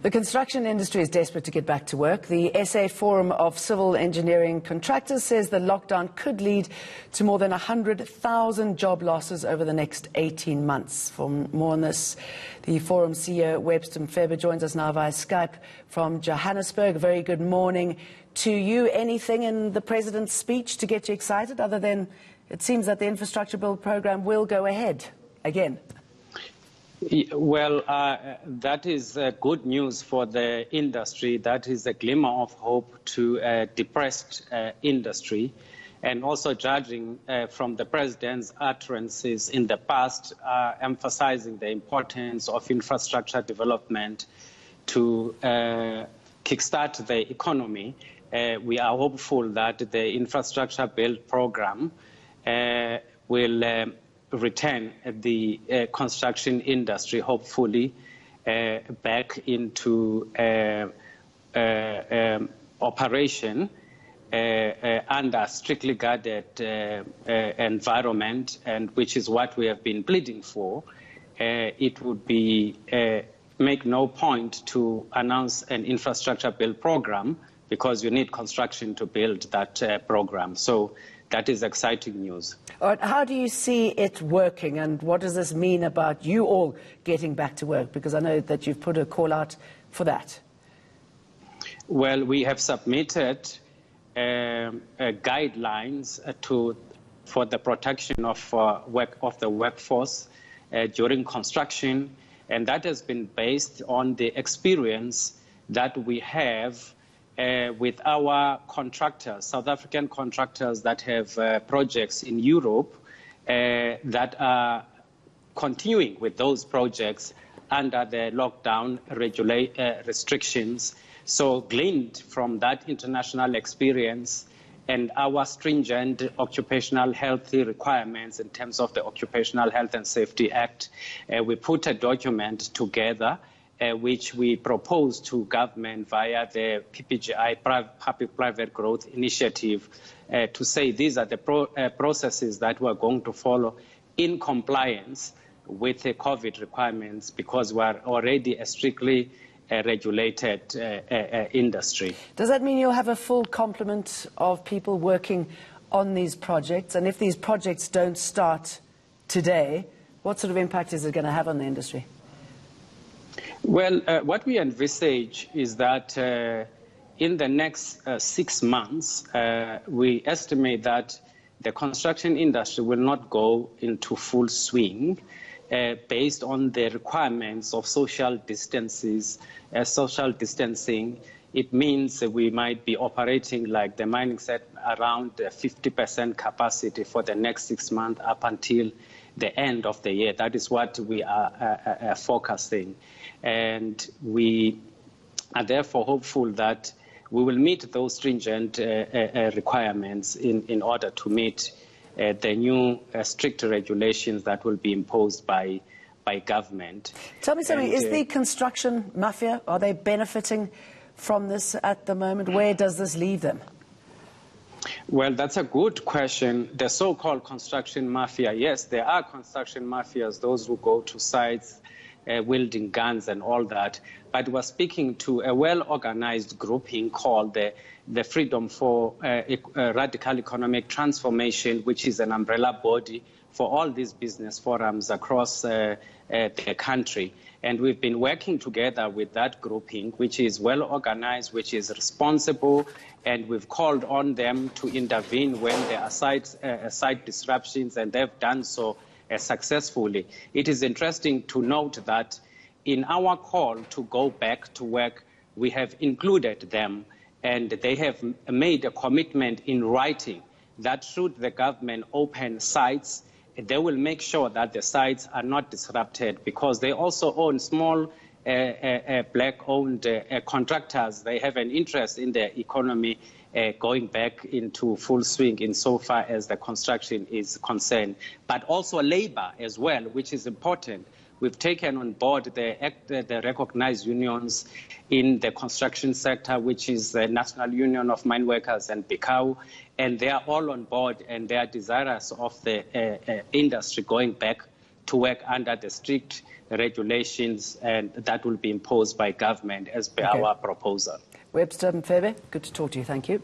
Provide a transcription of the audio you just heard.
The construction industry is desperate to get back to work. The SA Forum of Civil Engineering Contractors says the lockdown could lead to more than 100,000 job losses over the next 18 months. For more on this, the Forum CEO, Webster Mfebe, joins us now via Skype from Johannesburg. Very good morning to you. Anything in the President's speech to get you excited, other than it seems that the infrastructure bill program will go ahead again? Well, that is good news for the industry. That is a glimmer of hope to a depressed industry. And also judging from the President's utterances in the past, emphasizing the importance of infrastructure development to kickstart the economy, we are hopeful that the infrastructure build program will return the construction industry, hopefully, back into operation under strictly guarded environment, and which is what we have been pleading for. It would be make no point to announce an infrastructure build program because you need construction to build that program. So that is exciting news. All right, how do you see it working, and what does this mean about you all getting back to work? Because I know that you've put a call out for that. Well, we have submitted guidelines for the protection of the workforce during construction, and that has been based on the experience that we have with our contractors, South African contractors that have projects in Europe that are continuing with those projects under the lockdown restrictions. So gleaned from that international experience and our stringent occupational health requirements in terms of the Occupational Health and Safety Act, we put a document together which we propose to government via the PPGI, Public-Private Growth Initiative, to say these are the processes that we're going to follow in compliance with the COVID requirements, because we're already a strictly regulated industry. Does that mean you'll have a full complement of people working on these projects? And if these projects don't start today, what sort of impact is it going to have on the industry? Well, what we envisage is that in the next 6 months, we estimate that the construction industry will not go into full swing based on the requirements of social distancing. It means that we might be operating, like the mining said, around 50% capacity for the next 6 months up until the end of the year. That is what we are forecasting. And we are therefore hopeful that we will meet those stringent requirements in order to meet the new strict regulations that will be imposed by government. Tell me something, is the construction mafia, are they benefiting from this at the moment? Where does this leave them? Well, that's a good question. The so-called construction mafia, yes, there are construction mafias, those who go to sites, wielding guns and all that. But we're speaking to a well-organized grouping called the Freedom for Radical Economic Transformation, which is an umbrella body for all these business forums across the country. And we've been working together with that grouping, which is well-organized, which is responsible, and we've called on them to intervene when there are site disruptions, and they've done so successfully. It is interesting to note that in our call to go back to work, we have included them, and they have made a commitment in writing that should the government open sites, they will make sure that the sites are not disrupted, because they also own small black-owned contractors. They have an interest in the economy going back into full swing insofar as the construction is concerned, but also labor as well, which is important. We've taken on board the recognized unions in the construction sector, which is the National Union of Mine Workers and BICAU, and they are all on board, and they are desirous of the industry going back to work under the strict regulations and that will be imposed by government as per our proposal. Webster Mfebe, good to talk to you. Thank you.